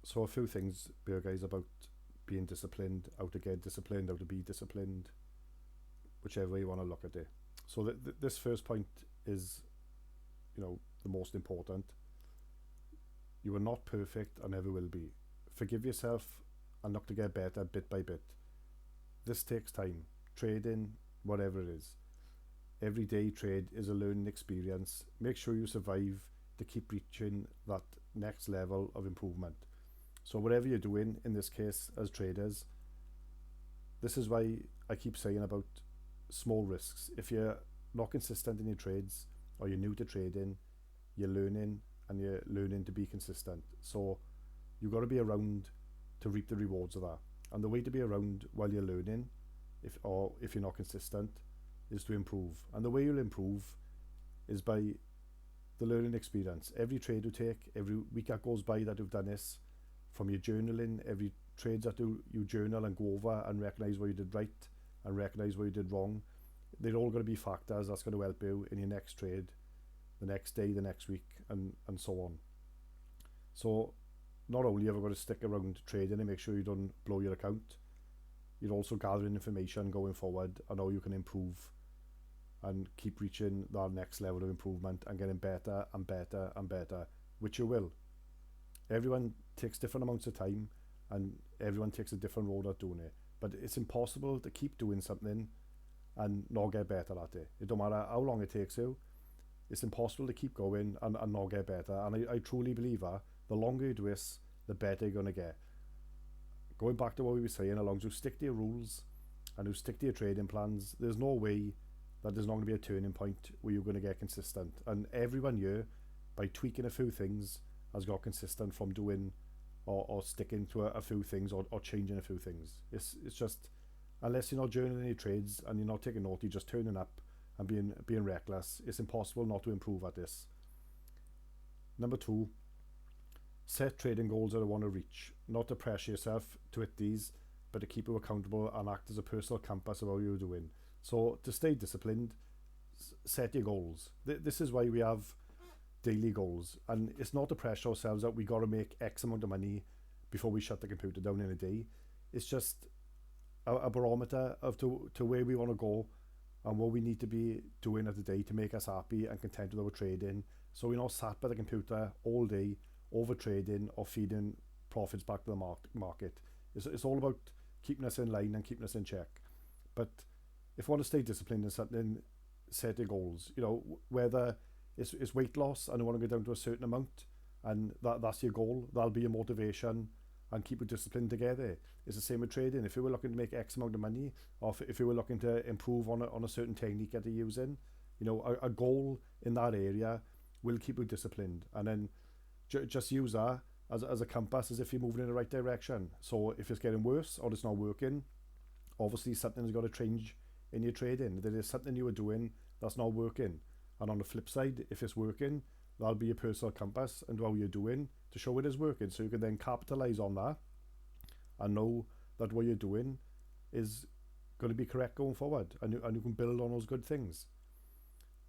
So a few things here, guys, about being disciplined, how to get disciplined, how to be disciplined, whichever way you want to look at it. So this first point is, the most important. You are not perfect and never will be. Forgive yourself and look to get better bit by bit. This takes time. Trading, whatever it is. Every day trade is a learning experience. Make sure you survive to keep reaching that next level of improvement. So whatever you're doing, in this case as traders, this is why I keep saying about small risks. If you're not consistent in your trades or you're new to trading, you're learning and you're learning to be consistent. So you've got to be around to reap the rewards of that. And the way to be around while you're learning, if you're not consistent, is to improve. And the way you'll improve is by the learning experience. Every trade you take, every week that goes by that you've done this, from your journaling, every trades that you journal and go over and recognize what you did right and recognize what you did wrong, they're all going to be factors that's going to help you in your next trade, the next day, the next week, and so on. So not only have you got to stick around trading and make sure you don't blow your account, you're also gathering information going forward on how you can improve and keep reaching that next level of improvement and getting better and better and better, which you will. Everyone takes different amounts of time and everyone takes a different road at doing it, but it's impossible to keep doing something and not get better at it. It don't matter how long it takes you, it's impossible to keep going and not get better. And I truly believe that the longer you do this, the better you're going to get. Going back to what we were saying, as long as you stick to your rules and you stick to your trading plans, there's no way that there's not going to be a turning point where you're going to get consistent. And everyone here, by tweaking a few things, has got consistent from doing or sticking to a few things or changing a few things. It's just, unless you're not journaling your trades and you're not taking note, you're just turning up and being reckless, it's impossible not to improve at this. Number 2, set trading goals that I want to reach. Not to pressure yourself to hit these, but to keep you accountable and act as a personal compass of how you're doing. So to stay disciplined, set your goals. This is why we have daily goals, and it's not to pressure ourselves that we got to make X amount of money before we shut the computer down in a day. It's just a barometer of to where we want to go and what we need to be doing at the day to make us happy and content with our trading, so we're not sat by the computer all day over trading or feeding profits back to the market. It's all about keeping us in line and keeping us in check. But if you want to stay disciplined in something, set your goals. Whether it's weight loss and you want to go down to a certain amount and that's your goal, that'll be your motivation and keep you disciplined together. It's the same with trading. If you were looking to make X amount of money, or if you were looking to improve on a certain technique that you're using, a goal in that area will keep you disciplined. And then just use that as a compass, as if you're moving in the right direction. So if it's getting worse or it's not working, obviously something's got to change in your trading. There is something you are doing that's not working. And on the flip side, if it's working, that'll be your personal compass and how you're doing to show it is working. So you can then capitalize on that and know that what you're doing is going to be correct going forward, and you can build on those good things.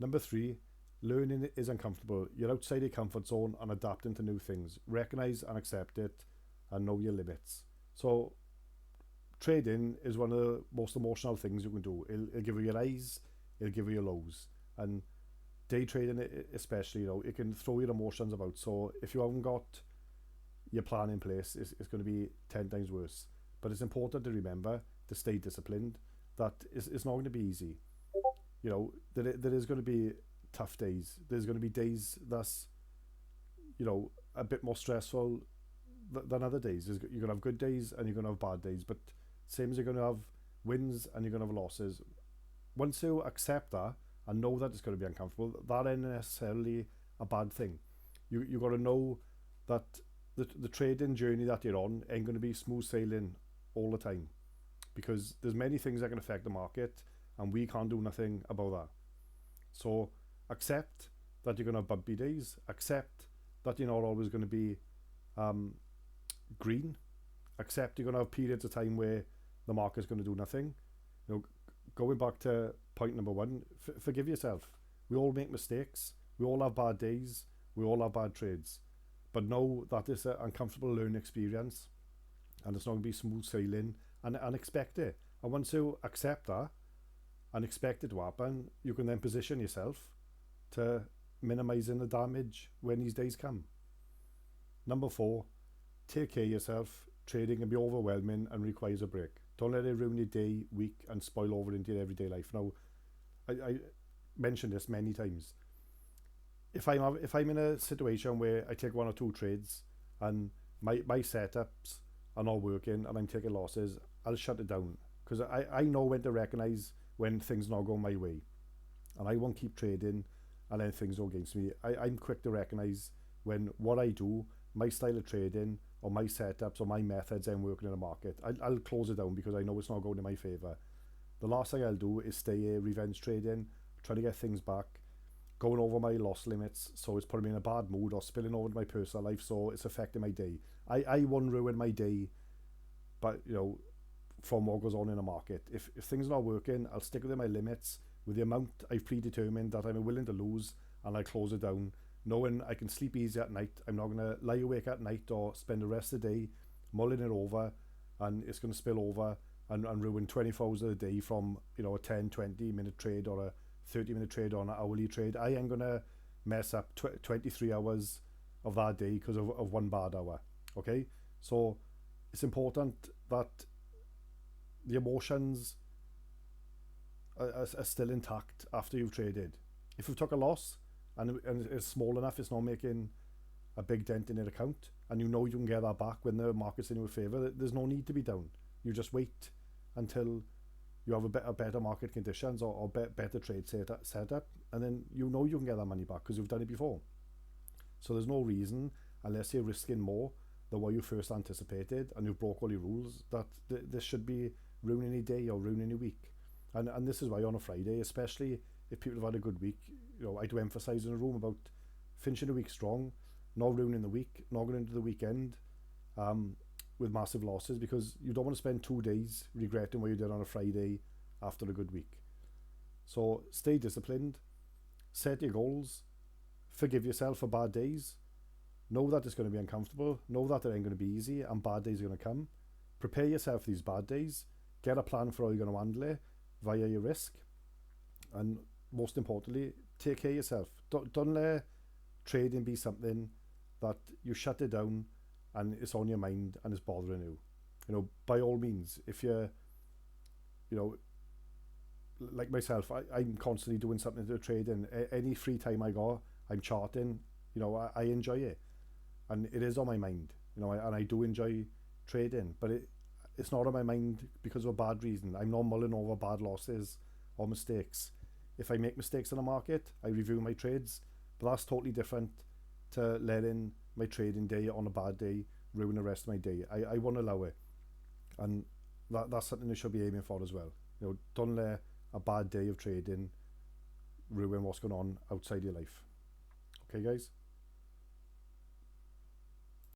Number 3, learning is uncomfortable. You're outside your comfort zone and adapting to new things. Recognize and accept it and know your limits. So trading is one of the most emotional things you can do. It'll give you your highs, it'll give you your lows. And day trading especially, it can throw your emotions about. So if you haven't got your plan in place, it's going to be 10 times worse. But it's important to remember to stay disciplined, that it's not going to be easy. There is going to be tough days. There's going to be days that's, a bit more stressful than other days. You're going to have good days and you're going to have bad days, but same as you're going to have wins and you're going to have losses. Once you accept that and know that it's going to be uncomfortable, that ain't necessarily a bad thing. You got to know that the trading journey that you're on ain't going to be smooth sailing all the time, because there's many things that can affect the market and we can't do nothing about that. So accept that you're going to have bumpy days. Accept that you're not always going to be green. Accept you're going to have periods of time where the market's going to do nothing. Going back to point number 1, forgive yourself. We all make mistakes. We all have bad days. We all have bad trades. But know that it's an uncomfortable learning experience, and it's not going to be smooth sailing, and expect it. And once you accept that and expect it to happen, you can then position yourself to minimizing the damage when these days come. Number 4, take care of yourself. Trading can be overwhelming and requires a break. Don't let it ruin your day, week, and spoil over into your everyday life. Now, I mentioned this many times. If I'm in a situation where I take 1 or 2 trades and my setups are not working and I'm taking losses, I'll shut it down, because I know when to recognize when things not going my way, and I won't keep trading and then things go against me. I'm quick to recognize when what I do, my style of trading or my setups or my methods ain't working in the market. I'll close it down because I know it's not going in my favor. The last thing I'll do is stay here revenge trading, trying to get things back, going over my loss limits, so it's putting me in a bad mood or spilling over to my personal life, so it's affecting my day. I won't ruin my day, but from what goes on in the market. If things are not working, I'll stick within my limits with the amount I've predetermined that I'm willing to lose, and I close it down, knowing I can sleep easy at night. I'm not going to lie awake at night or spend the rest of the day mulling it over, and it's going to spill over and ruin 24 hours of the day from a 10-20 minute trade or a 30-minute trade or an hourly trade. I ain't going to mess up 23 hours of that day because of one bad hour. Okay, so it's important that the emotions are still intact after you've traded. If you've took a loss and it's small enough, it's not making a big dent in your account, and you can get that back when the market's in your favour, there's no need to be down. You just wait until you have a better market conditions or better trade setup, and then you can get that money back because you've done it before. So there's no reason, unless you're risking more than what you first anticipated and you've broke all your rules, that this should be ruining your day or ruining your week. And this is why on a Friday, especially if people have had a good week, I do emphasise in the room about finishing the week strong, not ruining the week, not going into the weekend with massive losses, because you don't want to spend 2 days regretting what you did on a Friday after a good week. So stay disciplined, set your goals, forgive yourself for bad days, know that it's going to be uncomfortable, know that it ain't going to be easy and bad days are going to come. Prepare yourself for these bad days, get a plan for how you're going to handle it via your risk, and most importantly, take care of yourself. Don't let trading be something that you shut it down and it's on your mind and it's bothering you. By all means, if you're like myself, I'm constantly doing something to trading. Any free time I got, I'm charting. I enjoy it, and it is on my mind. And I do enjoy trading, but it's not on my mind because of a bad reason. I'm not mulling over bad losses or mistakes. If I make mistakes in the market, I review my trades, but that's totally different to letting my trading day on a bad day ruin the rest of my day. I won't allow it, and that's something you should be aiming for as well. Don't let a bad day of trading ruin what's going on outside your life. Okay, guys?